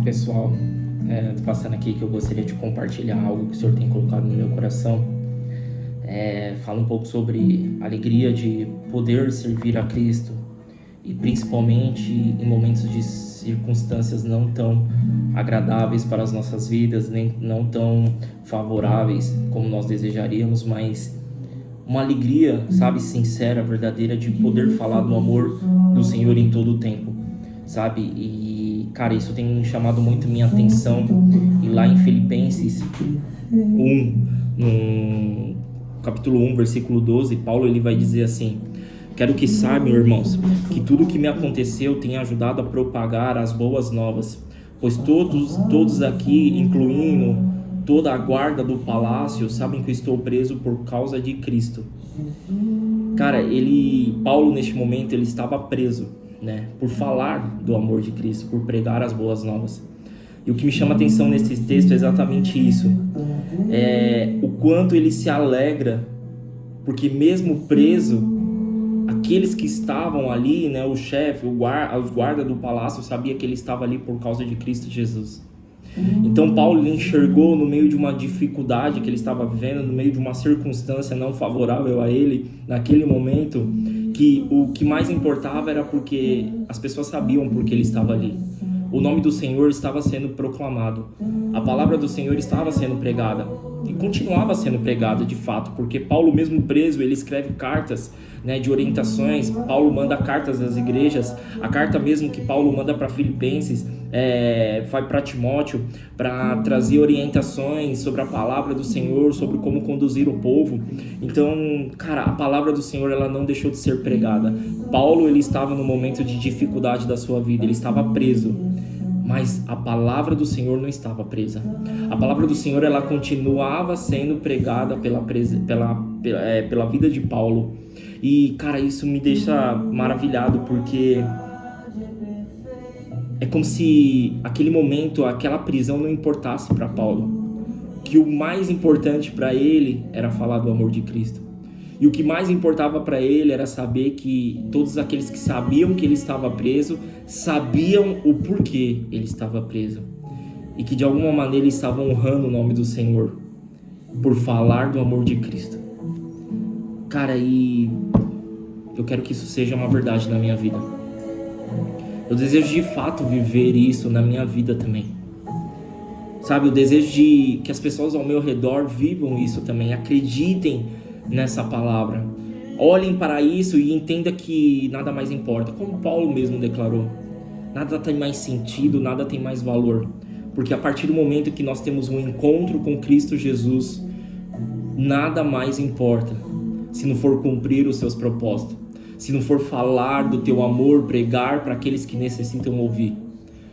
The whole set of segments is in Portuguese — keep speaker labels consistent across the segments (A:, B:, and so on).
A: Pessoal, tô passando aqui que eu gostaria de compartilhar algo que o Senhor tem colocado no meu coração. Fala um pouco sobre a alegria de poder servir a Cristo e principalmente em momentos de circunstâncias não tão agradáveis para as nossas vidas, nem não tão favoráveis como nós desejaríamos, mas uma alegria, sabe, sincera, verdadeira, de poder falar do amor do Senhor em todo o tempo, sabe? E, cara, isso tem chamado muito minha atenção. E lá em Filipenses 1, no capítulo 1, versículo 12, Paulo ele vai dizer assim: quero que saibam, irmãos, que tudo o que me aconteceu tem ajudado a propagar as boas novas, pois todos aqui, incluindo toda a guarda do palácio, sabem que eu estou preso por causa de Cristo. Cara, Paulo neste momento ele estava preso, né, por falar do amor de Cristo, por pregar as boas novas. E o que me chama a atenção nesse texto é exatamente isso, o quanto ele se alegra, porque mesmo preso, aqueles que estavam ali, né, o chefe, os guardas do palácio sabia que ele estava ali por causa de Cristo Jesus. Então Paulo enxergou no meio de uma dificuldade que ele estava vivendo, no meio de uma circunstância não favorável a ele naquele momento, que o que mais importava era porque as pessoas sabiam por que ele estava ali. O nome do Senhor estava sendo proclamado, a palavra do Senhor estava sendo pregada e continuava sendo pregada de fato, porque Paulo mesmo preso, ele escreve cartas, né, de orientações. Paulo manda cartas às igrejas, a carta mesmo que Paulo manda para Filipenses, vai para Timóteo, para trazer orientações sobre a palavra do Senhor, sobre como conduzir o povo. Então, cara, a palavra do Senhor ela não deixou de ser pregada. Paulo ele estava no momento de dificuldade da sua vida, ele estava preso, mas a palavra do Senhor não estava presa. A palavra do Senhor ela continuava sendo pregada pela vida de Paulo. E, cara, isso me deixa maravilhado, porque é como se aquele momento, aquela prisão não importasse para Paulo. Que o mais importante para ele era falar do amor de Cristo. E o que mais importava para ele era saber que todos aqueles que sabiam que ele estava preso, sabiam o porquê ele estava preso. E que de alguma maneira eles estavam honrando o nome do Senhor por falar do amor de Cristo. Cara, e eu quero que isso seja uma verdade na minha vida. Eu desejo de fato viver isso na minha vida também. Sabe, eu desejo que as pessoas ao meu redor vivam isso também, acreditem nessa palavra. Olhem para isso e entendam que nada mais importa. Como Paulo mesmo declarou, nada tem mais sentido, nada tem mais valor. Porque a partir do momento que nós temos um encontro com Cristo Jesus, nada mais importa se não for cumprir os seus propósitos, se não for falar do teu amor, pregar para aqueles que necessitam ouvir.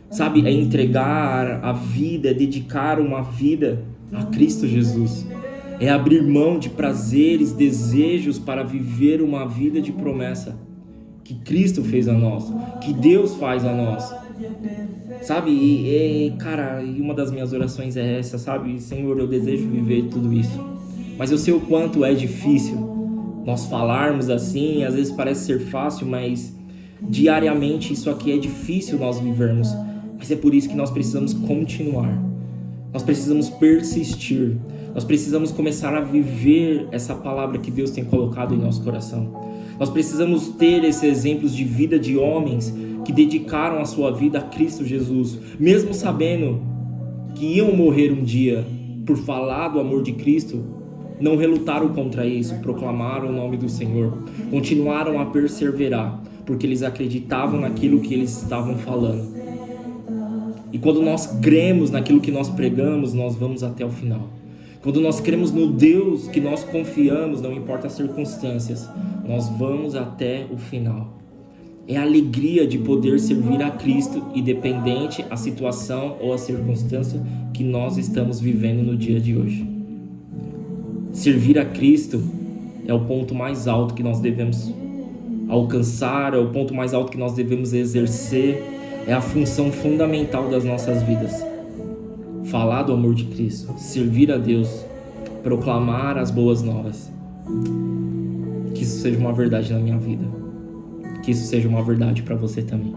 A: Sabe, é entregar a vida, é dedicar uma vida a Cristo Jesus. É abrir mão de prazeres, desejos para viver uma vida de promessa que Cristo fez a nós, que Deus faz a nós. Sabe, cara, e uma das minhas orações é essa, sabe? Senhor, eu desejo viver tudo isso. Mas eu sei o quanto é difícil nós falarmos assim, às vezes parece ser fácil, mas diariamente isso aqui é difícil nós vivermos. Mas é por isso que nós precisamos continuar. Nós precisamos persistir. Nós precisamos começar a viver essa palavra que Deus tem colocado em nosso coração. Nós precisamos ter esses exemplos de vida de homens que dedicaram a sua vida a Cristo Jesus, mesmo sabendo que iam morrer um dia por falar do amor de Cristo. Não relutaram contra isso, proclamaram o nome do Senhor, continuaram a perseverar, porque eles acreditavam naquilo que eles estavam falando. E quando nós cremos naquilo que nós pregamos, nós vamos até o final. Quando nós cremos no Deus que nós confiamos, não importa as circunstâncias, nós vamos até o final. É a alegria de poder servir a Cristo, independente a situação ou a circunstância que nós estamos vivendo no dia de hoje. Servir a Cristo é o ponto mais alto que nós devemos alcançar, é o ponto mais alto que nós devemos exercer, é a função fundamental das nossas vidas. Falar do amor de Cristo, servir a Deus, proclamar as boas novas. Que isso seja uma verdade na minha vida. Que isso seja uma verdade para você também.